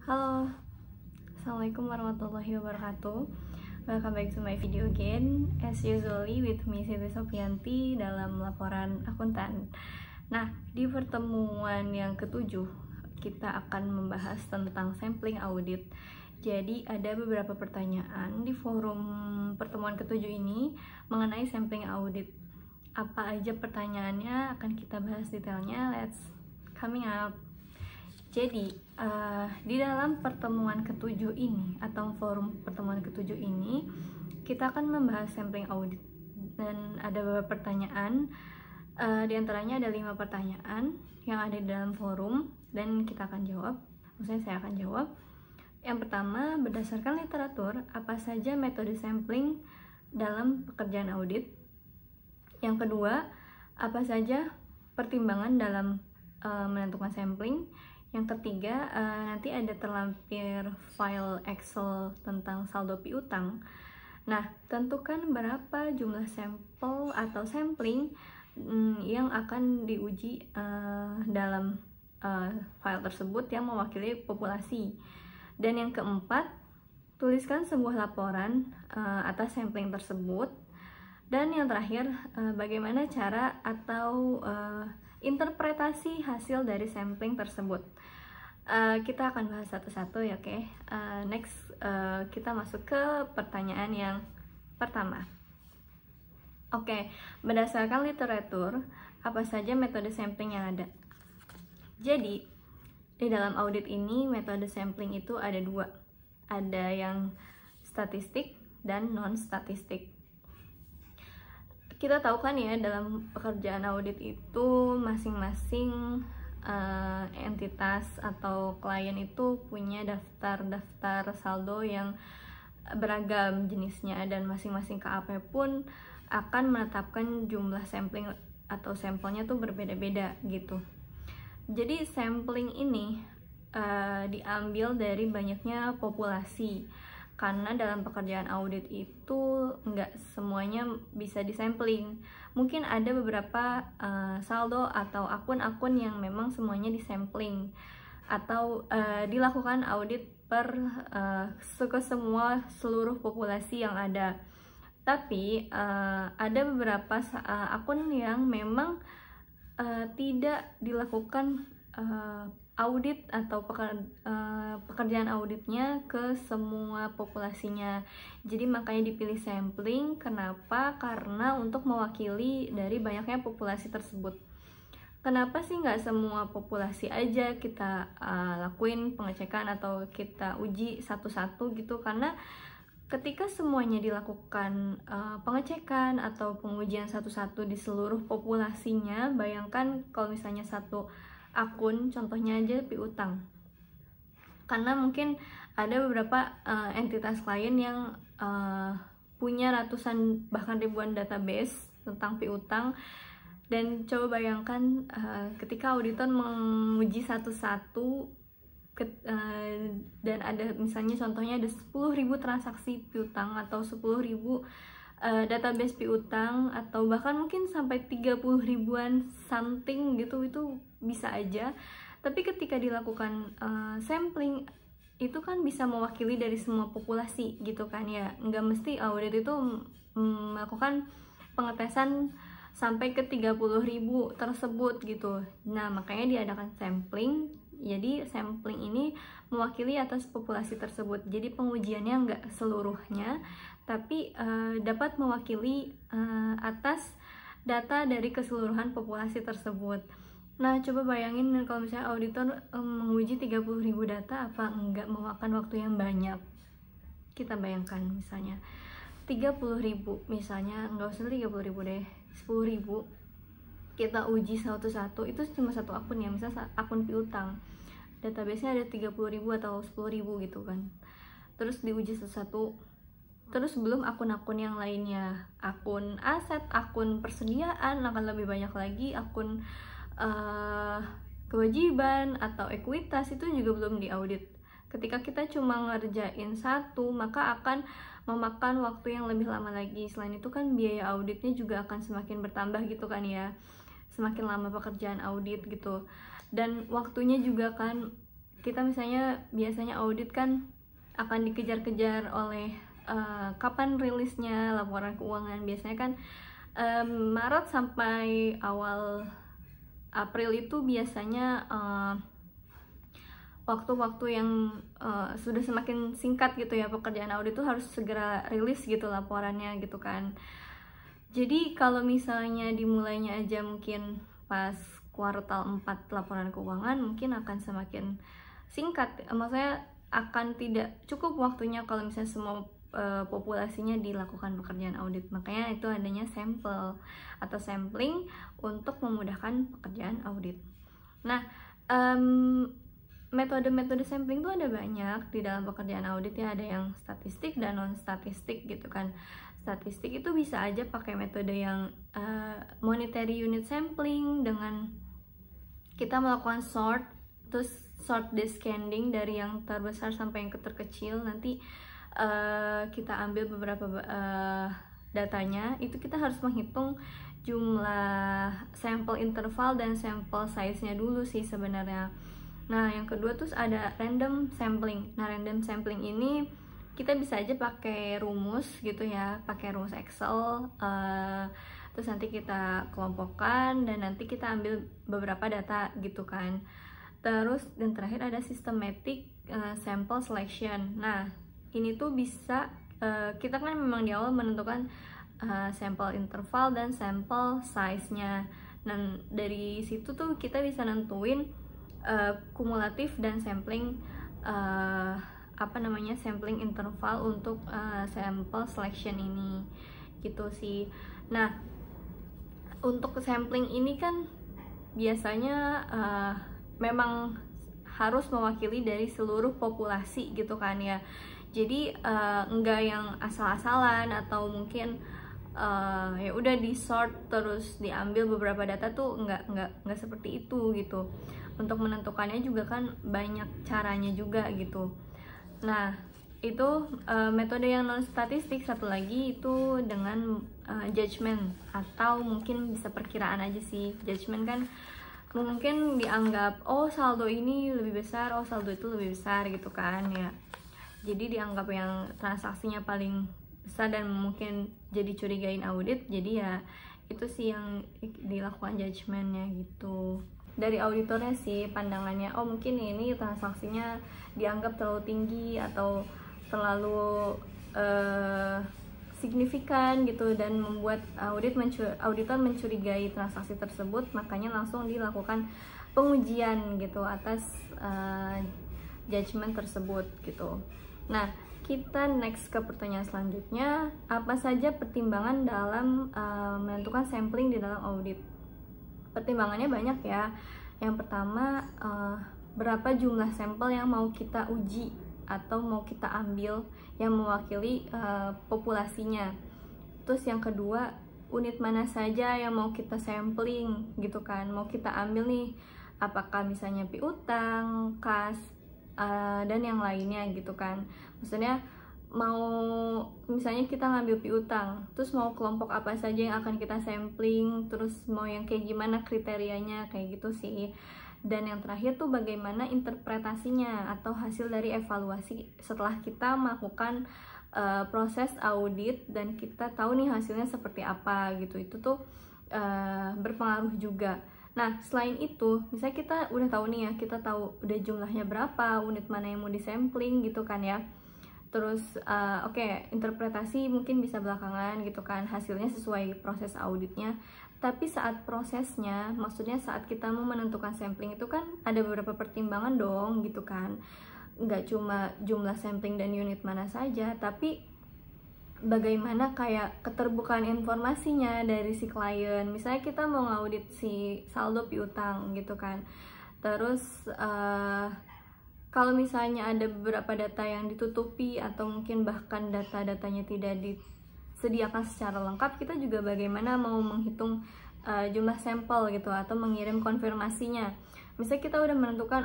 Halo, Assalamualaikum warahmatullahi wabarakatuh. Welcome back to my video again. As usually with me Siti Sofianti dalam laporan akuntan. Nah, di pertemuan yang ketujuh kita akan membahas tentang sampling audit. Jadi ada beberapa pertanyaan di forum pertemuan ketujuh ini mengenai sampling audit. Apa aja pertanyaannya akan kita bahas detailnya. Let's coming up. Jadi, di dalam pertemuan ketujuh ini, atau forum pertemuan ketujuh ini, kita akan membahas sampling audit. Dan ada beberapa pertanyaan, di antaranya ada 5 pertanyaan yang ada di dalam forum, dan kita akan jawab, maksudnya saya akan jawab. Yang pertama, berdasarkan literatur, apa saja metode sampling dalam pekerjaan audit? Yang kedua, apa saja pertimbangan dalam menentukan sampling? Yang ketiga, nanti ada terlampir file Excel tentang saldo piutang. Nah, tentukan berapa jumlah sampel atau sampling yang akan diuji dalam file tersebut yang mewakili populasi. Dan yang keempat, tuliskan sebuah laporan atas sampling tersebut. Dan yang terakhir, bagaimana cara atau interpretasi hasil dari sampling tersebut. Kita akan bahas satu-satu ya, oke? Next, kita masuk ke pertanyaan yang pertama. Oke, berdasarkan literatur, apa saja metode sampling yang ada? Jadi, di dalam audit ini metode sampling itu ada 2. Ada yang statistik dan non-statistik. Kita tahu kan ya, dalam pekerjaan audit itu masing-masing entitas atau klien itu punya daftar saldo yang beragam jenisnya, dan masing-masing KAP pun akan menetapkan jumlah sampling atau sampelnya tuh berbeda-beda gitu. Jadi sampling ini diambil dari banyaknya populasi, karena dalam pekerjaan audit itu nggak semuanya bisa disampling. Mungkin ada beberapa saldo atau akun-akun yang memang semuanya disampling atau dilakukan audit per seluruh populasi yang ada. Tapi ada beberapa akun yang memang tidak dilakukan audit atau pekerjaan auditnya ke semua populasinya. Jadi makanya dipilih sampling. Kenapa? Karena untuk mewakili dari banyaknya populasi tersebut. Kenapa sih nggak semua populasi aja kita lakuin pengecekan atau kita uji satu-satu gitu? Karena ketika semuanya dilakukan pengecekan atau pengujian satu-satu di seluruh populasinya, bayangkan kalau misalnya satu akun, contohnya aja piutang, karena mungkin ada beberapa entitas klien yang punya ratusan bahkan ribuan database tentang piutang. Dan coba bayangkan ketika auditor menguji satu-satu dan ada misalnya contohnya ada 10.000 transaksi piutang atau 10.000 database piutang, atau bahkan mungkin sampai 30 ribuan something gitu, itu bisa aja. Tapi ketika dilakukan sampling itu kan bisa mewakili dari semua populasi gitu kan ya, nggak mesti audit itu melakukan pengetesan sampai ke 30.000 tersebut gitu. Nah, makanya diadakan sampling. Jadi sampling ini mewakili atas populasi tersebut. Jadi pengujiannya nggak seluruhnya, tapi dapat mewakili atas data dari keseluruhan populasi tersebut. Nah, coba bayangin kalau misalnya auditor menguji 30.000 data, apa nggak memakan waktu yang banyak? Kita bayangkan misalnya 30.000, misalnya nggak usah 30.000 deh, 10.000 kita uji satu-satu. Itu cuma satu akun ya, misalnya akun piutang, database-nya ada 30.000 atau 10.000 gitu kan. Terus diuji satu-satu, terus belum akun-akun yang lainnya, akun aset, akun persediaan, akan lebih banyak lagi akun kewajiban atau ekuitas, itu juga belum diaudit. Ketika kita cuma ngerjain satu, maka akan memakan waktu yang lebih lama lagi. Selain itu kan biaya auditnya juga akan semakin bertambah gitu kan ya, semakin lama pekerjaan audit gitu. Dan waktunya juga kan kita misalnya biasanya audit kan akan dikejar-kejar oleh kapan rilisnya laporan keuangan. Biasanya kan Maret sampai awal April itu biasanya waktu-waktu yang sudah semakin singkat gitu ya, pekerjaan audit itu harus segera rilis gitu laporannya gitu kan. Jadi kalau misalnya dimulainya aja mungkin pas kuartal 4 laporan keuangan, mungkin akan semakin singkat, maksudnya akan tidak cukup waktunya kalau misalnya semua populasinya dilakukan pekerjaan audit. Makanya itu adanya sampel atau sampling untuk memudahkan pekerjaan audit. Nah, metode-metode sampling itu ada banyak di dalam pekerjaan audit ya, ada yang statistik dan non statistik gitu kan. Statistik itu bisa aja pakai metode yang monetary unit sampling, dengan kita melakukan sort, terus sort descending dari yang terbesar sampai yang terkecil. Nanti kita ambil beberapa datanya, itu kita harus menghitung jumlah sampel interval dan sampel size-nya dulu sih sebenarnya. Nah, yang kedua terus ada random sampling. Nah, random sampling ini kita bisa aja pakai rumus gitu ya, pakai rumus Excel, terus nanti kita kelompokkan dan nanti kita ambil beberapa data gitu kan. Terus dan terakhir ada systematic sample selection. Nah, ini tuh bisa kita kan memang di awal menentukan sampel interval dan sampel size-nya. Dan dari situ tuh kita bisa nentuin kumulatif dan sampling sampling interval untuk sample selection ini gitu sih. Nah, untuk sampling ini kan biasanya memang harus mewakili dari seluruh populasi gitu kan ya. Jadi enggak yang asal-asalan atau mungkin ya udah di sort terus diambil beberapa data tuh enggak seperti itu gitu. Untuk menentukannya juga kan banyak caranya juga gitu. Nah, itu metode yang non statistik. Satu lagi itu dengan judgment, atau mungkin bisa perkiraan aja sih. Judgment kan mungkin dianggap oh saldo ini lebih besar, oh saldo itu lebih besar gitu kan ya. Jadi dianggap yang transaksinya paling besar dan mungkin jadi curigain audit. Jadi ya itu sih yang dilakukan judgementnya gitu. Dari auditornya sih pandangannya, oh mungkin ini transaksinya dianggap terlalu tinggi atau terlalu signifikan gitu, dan membuat auditor mencurigai transaksi tersebut, makanya langsung dilakukan pengujian gitu atas judgement tersebut gitu. Nah, kita next ke pertanyaan selanjutnya, apa saja pertimbangan dalam menentukan sampling di dalam audit? Pertimbangannya banyak ya. Yang pertama, berapa jumlah sampel yang mau kita uji atau mau kita ambil yang mewakili populasinya. Terus yang kedua, unit mana saja yang mau kita sampling gitu kan, mau kita ambil nih, apakah misalnya piutang, kas, dan yang lainnya gitu kan. Maksudnya mau misalnya kita ngambil piutang, terus mau kelompok apa saja yang akan kita sampling, terus mau yang kayak gimana kriterianya, kayak gitu sih. Dan yang terakhir tuh bagaimana interpretasinya atau hasil dari evaluasi setelah kita melakukan proses audit dan kita tahu nih hasilnya seperti apa gitu. Itu tuh berpengaruh juga. Nah, selain itu, misalnya kita udah tahu nih ya, kita tahu udah jumlahnya berapa, unit mana yang mau disampling gitu kan ya. Terus oke, interpretasi mungkin bisa belakangan gitu kan, hasilnya sesuai proses auditnya. Tapi saat prosesnya, maksudnya saat kita mau menentukan sampling itu kan ada beberapa pertimbangan dong gitu kan. Nggak cuma jumlah sampling dan unit mana saja, tapi bagaimana kayak keterbukaan informasinya dari si klien. Misalnya kita mau ngaudit si saldo piutang gitu kan. Terus kalau misalnya ada beberapa data yang ditutupi atau mungkin bahkan data-datanya tidak disediakan secara lengkap, kita juga bagaimana mau menghitung jumlah sampel gitu atau mengirim konfirmasinya. Misalnya kita udah menentukan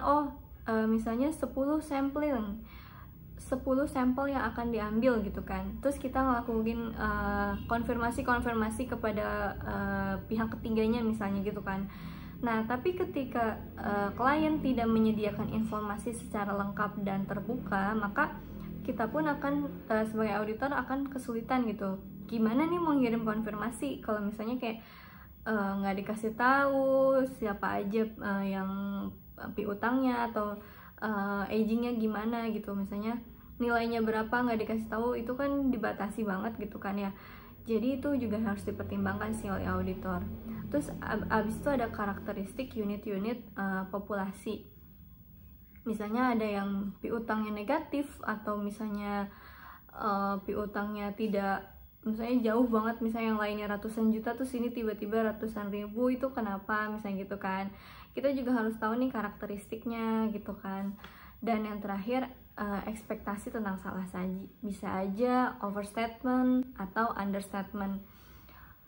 misalnya 10 sampel yang akan diambil gitu kan. Terus kita ngelakuin konfirmasi kepada pihak ketiganya misalnya gitu kan. Nah, tapi ketika klien tidak menyediakan informasi secara lengkap dan terbuka, maka kita pun akan sebagai auditor akan kesulitan gitu. Gimana nih mau ngirim konfirmasi kalau misalnya kayak nggak dikasih tahu siapa aja yang piutangnya atau agingnya gimana gitu, misalnya nilainya berapa nggak dikasih tahu, itu kan dibatasi banget gitu kan ya. Jadi itu juga harus dipertimbangkan sih oleh auditor. Terus abis itu ada karakteristik unit-unit populasi. Misalnya ada yang piutangnya negatif, atau misalnya piutangnya tidak, misalnya jauh banget, misalnya yang lainnya ratusan juta terus ini tiba-tiba ratusan ribu, itu kenapa misalnya gitu kan. Kita juga harus tahu nih karakteristiknya gitu kan. Dan yang terakhir, ekspektasi tentang salah saji. Bisa aja overstatement atau understatement,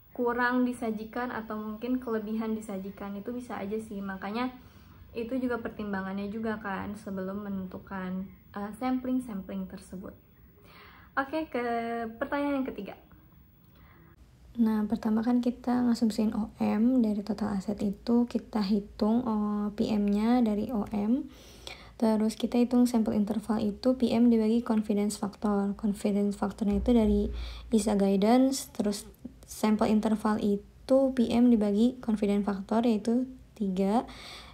kurang disajikan atau mungkin kelebihan disajikan, itu bisa aja sih. Makanya itu juga pertimbangannya juga kan sebelum menentukan sampling tersebut. Oke, ke pertanyaan yang ketiga. Nah, pertama kan kita ngasumsiin OM dari total aset itu, kita hitung PM-nya dari OM. Terus kita hitung sampel interval itu PM dibagi confidence factor. Confidence factornya itu dari ISA guidance, terus sampel interval itu PM dibagi confidence factor yaitu 3.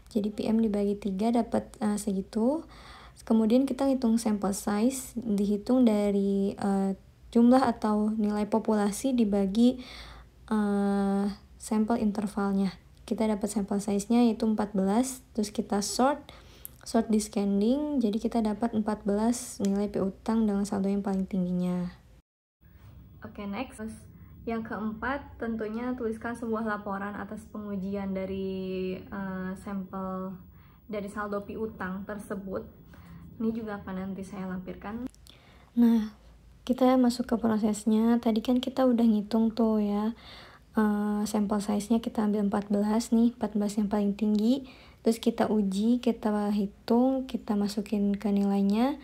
Jadi PM dibagi 3 dapat segitu. Kemudian kita hitung sample size, dihitung dari jumlah atau nilai populasi dibagi sampel intervalnya. Kita dapat sampel size-nya yaitu 14, terus kita sort descending, jadi kita dapat 14 nilai piutang dengan saldo yang paling tingginya. Oke, next. Yang keempat, tentunya tuliskan sebuah laporan atas pengujian dari sampel dari saldo piutang tersebut. Ini juga akan nanti saya lampirkan. Nah, kita masuk ke prosesnya. Tadi kan kita udah ngitung tuh ya, sampel size-nya kita ambil 14 nih, 14 yang paling tinggi. Terus kita uji, kita hitung, kita masukin ke nilainya.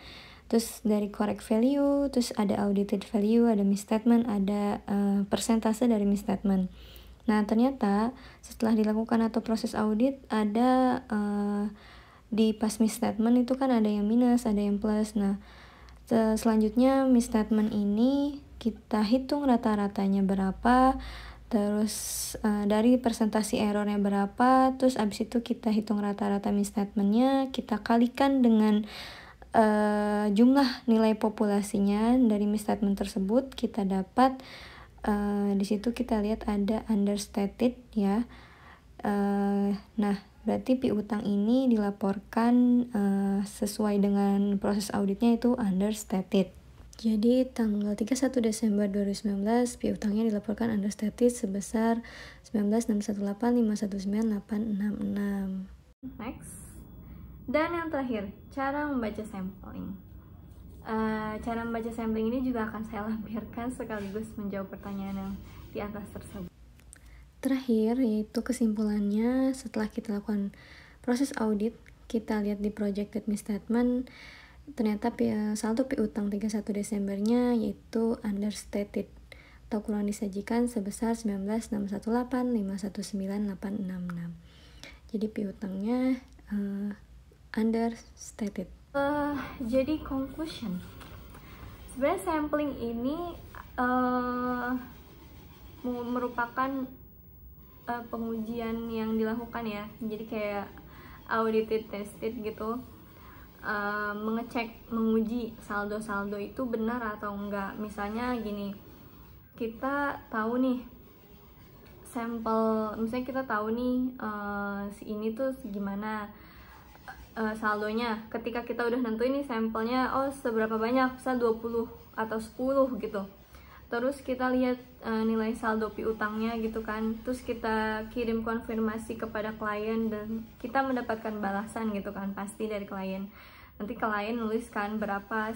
Terus dari correct value, terus ada audited value, ada misstatement, ada persentase dari misstatement. Nah, ternyata setelah dilakukan atau proses audit, ada di pas misstatement itu kan ada yang minus, ada yang plus. Nah, selanjutnya misstatement ini kita hitung rata-ratanya berapa, terus dari persentase errornya berapa, terus abis itu kita hitung rata-rata misstatementnya, kita kalikan dengan jumlah nilai populasinya dari misstatement tersebut, kita dapat di situ kita lihat ada understated ya. Nah, berarti piutang ini dilaporkan sesuai dengan proses auditnya itu understated. Jadi tanggal 31 Desember 2019 piutangnya dilaporkan understated sebesar 19,618,519,866. Next. Dan yang terakhir, cara membaca sampling. Cara membaca sampling ini juga akan saya lampirkan sekaligus menjawab pertanyaan yang di atas tersebut. Terakhir, yaitu kesimpulannya setelah kita lakukan proses audit, kita lihat di projected misstatement, ternyata saldo piutang 31 Desembernya yaitu understated atau kurang disajikan sebesar 19,618,519,866. Jadi piutangnya understated. Jadi conclusion, sebenarnya sampling ini merupakan pengujian yang dilakukan ya, jadi kayak audited tested gitu, menguji saldo-saldo itu benar atau enggak. Misalnya gini, kita tahu nih sampel, misalnya kita tahu nih si ini tuh gimana saldonya. Ketika kita udah nentuin nih sampelnya, oh seberapa banyak, misal 20 atau 10 gitu, terus kita lihat nilai saldo piutangnya gitu kan, terus kita kirim konfirmasi kepada klien dan kita mendapatkan balasan gitu kan, pasti dari klien. Nanti klien nuliskan berapa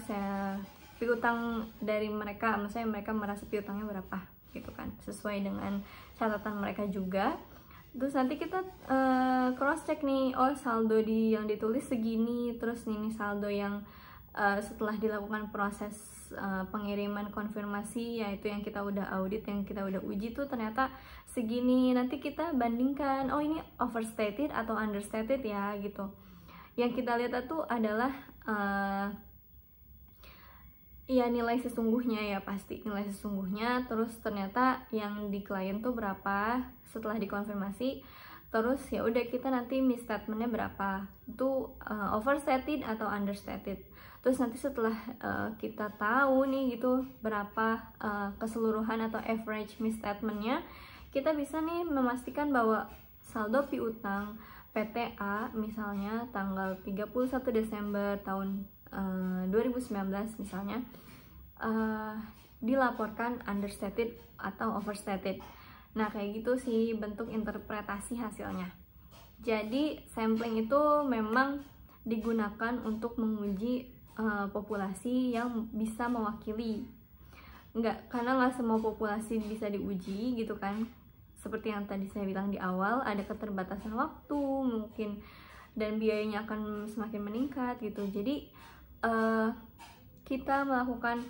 piutang dari mereka, misalnya mereka merasa piutangnya berapa gitu kan, sesuai dengan catatan mereka juga. Terus nanti kita cross check nih, oh saldo yang ditulis segini, terus ini saldo yang setelah dilakukan proses pengiriman konfirmasi, yaitu yang kita udah audit, yang kita udah uji tuh ternyata segini. Nanti kita bandingkan, oh ini overstated atau understated ya gitu. Yang kita lihat tuh adalah ya nilai sesungguhnya, ya pasti nilai sesungguhnya. Terus ternyata yang di klien tuh berapa setelah dikonfirmasi. Terus ya udah kita nanti misstatementnya berapa, itu overstated atau understated. Terus nanti setelah kita tahu nih gitu berapa keseluruhan atau average misstatementnya, kita bisa nih memastikan bahwa saldo piutang PTA misalnya tanggal 31 Desember tahun 2019 misalnya dilaporkan understated atau overstated. Nah kayak gitu sih bentuk interpretasi hasilnya. Jadi sampling itu memang digunakan untuk menguji populasi yang bisa mewakili. Karena nggak semua populasi bisa diuji gitu kan. Seperti yang tadi saya bilang di awal, ada keterbatasan waktu mungkin dan biayanya akan semakin meningkat gitu. Jadi kita melakukan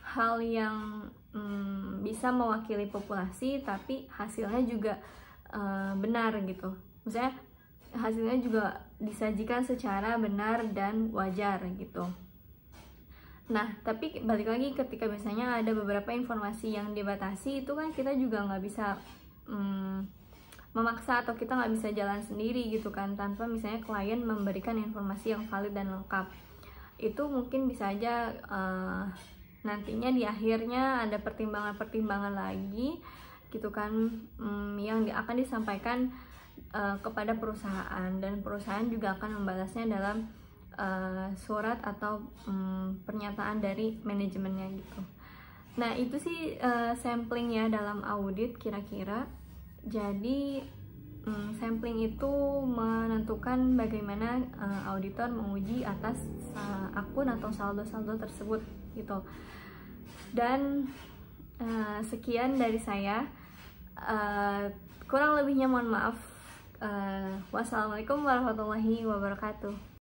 hal yang bisa mewakili populasi tapi hasilnya juga benar gitu. Maksudnya hasilnya juga disajikan secara benar dan wajar gitu. Nah tapi balik lagi, ketika misalnya ada beberapa informasi yang dibatasi, itu kan kita juga nggak bisa memaksa atau kita nggak bisa jalan sendiri gitu kan, tanpa misalnya klien memberikan informasi yang valid dan lengkap. Itu mungkin bisa aja nantinya di akhirnya ada pertimbangan-pertimbangan lagi gitu kan, yang akan disampaikan kepada perusahaan, dan perusahaan juga akan membalasnya dalam surat atau pernyataan dari manajemennya gitu. Nah itu sih sampling ya dalam audit kira-kira. Jadi sampling itu menentukan bagaimana auditor menguji atas akun atau saldo-saldo tersebut gitu. Dan sekian dari saya, kurang lebihnya mohon maaf. Wassalamualaikum warahmatullahi wabarakatuh.